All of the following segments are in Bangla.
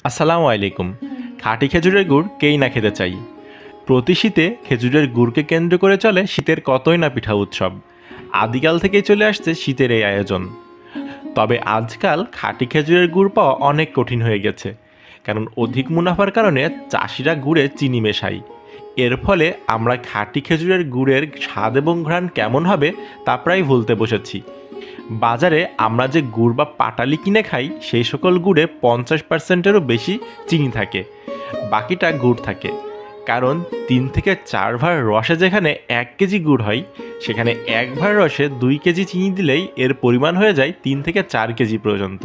আসসালামু আলাইকুম। খাঁটি খেজুরের গুড় কেই না খেতে চাই। প্রতি শীতে খেজুরের গুড়কে কেন্দ্র করে চলে শীতের কতই না পিঠা উৎসব। আদিকাল থেকেই চলে আসছে শীতের এই আয়োজন। তবে আজকাল খাঁটি খেজুরের গুড় পাওয়া অনেক কঠিন হয়ে গেছে, কারণ অধিক মুনাফার কারণে চাষিরা গুড়ে চিনি মেশায়। এর ফলে আমরা খাঁটি খেজুরের গুড়ের স্বাদ এবং ঘ্রাণ কেমন হবে তা প্রায় ভুলতে বসেছি। বাজারে আমরা যে গুড় বা পাটালি কিনে খাই সেই সকল গুড়ে 50%-এরও বেশি চিনি থাকে, বাকিটা গুড় থাকে। কারণ 3 থেকে 4 ভার রসে যেখানে 1 কেজি গুড় হয়, সেখানে 1 ভার রসে 2 কেজি চিনি দিলেই এর পরিমাণ হয়ে যায় 3 থেকে 4 কেজি পর্যন্ত।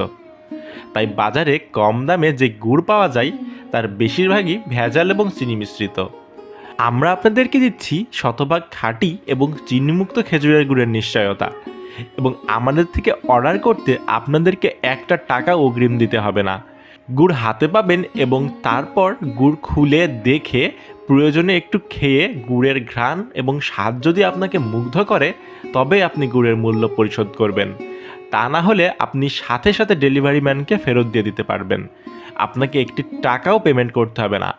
তাই বাজারে কম দামে যে গুড় পাওয়া যায় তার বেশিরভাগই ভেজাল এবং চিনি মিশ্রিত। আমরা আপনাদেরকে দিচ্ছি শতভাগ খাঁটি এবং চিনিমুক্ত খেজুরের গুড়ের নিশ্চয়তা, এবং আমাদের থেকে অর্ডার করতে আপনাদেরকে একটা টাকা অগ্রিম দিতে হবে না। গুড় হাতে পাবেন এবং তারপর গুড় খুলে দেখে প্রয়োজনে একটু খেয়ে গুড়ের ঘ্রাণ এবং স্বাদ যদি আপনাকে মুগ্ধ করে তবে আপনি গুড়ের মূল্য পরিশোধ করবেন। তা না হলে আপনি সাথে সাথে ডেলিভারি ম্যানকে ফেরত দিয়ে দিতে পারবেন। আপনাকে একটি টাকাও পেমেন্ট করতে হবে না,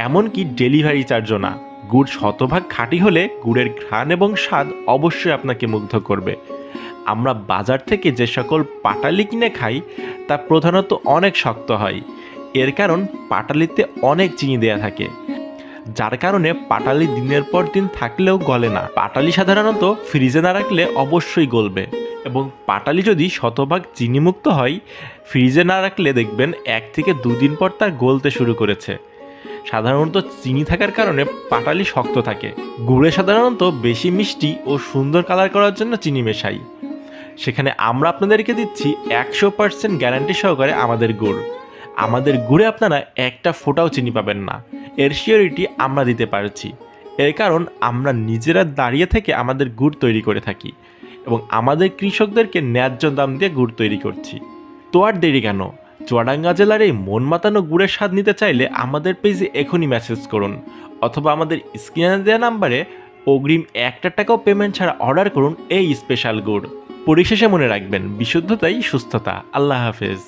এমনকি ডেলিভারি চার্জও না। গুড় শতভাগ খাঁটি হলে গুড়ের ঘ্রাণ এবং স্বাদ অবশ্যই আপনাকে মুগ্ধ করবে। আমরা বাজার থেকে যে সকল পাটালি কিনে খাই তা প্রধানত অনেক শক্ত হয়। এর কারণ পাটালিতে অনেক চিনি দেয়া থাকে, যার কারণে পাটালি দিনের পর দিন থাকলেও গলে না। পাটালি সাধারণত ফ্রিজে না রাখলে অবশ্যই গলবে, এবং পাটালি যদি শতভাগ চিনিমুক্ত হয় ফ্রিজে না রাখলে দেখবেন 1 থেকে 2 দিন পর তা গলতে শুরু করেছে। সাধারণত চিনি থাকার কারণে পাটালি শক্ত থাকে। গুড়ে সাধারণত বেশি মিষ্টি ও সুন্দর কালার করার জন্য চিনি মেশাই, সেখানে আমরা আপনাদেরকে দিচ্ছি 100% গ্যারান্টি সহকারে আমাদের গুড়। আমাদের গুড়ে আপনারা একটা ফোঁটাও চিনি পাবেন না, এর শিওরিটি আমরা দিতে পারছি। এর কারণ আমরা নিজেরা দাঁড়িয়ে থেকে আমাদের গুড় তৈরি করে থাকি এবং আমাদের কৃষকদেরকে ন্যায্য দাম দিয়ে গুড় তৈরি করছি। তো আর দেরি কেন? চুয়াডাঙ্গা জেলার এই মন মাতানো গুড়ের স্বাদ নিতে চাইলে আমাদের পেজে এখনই মেসেজ করুন, অথবা আমাদের স্ক্রিনে দেওয়া নাম্বারে অগ্রিম একটা টাকাও পেমেন্ট ছাড়া অর্ডার করুন এই স্পেশাল গুড়। পরিশেষে মনে রাখবেন, বিশুদ্ধতাই সুস্থতা। আল্লাহ হাফেজ।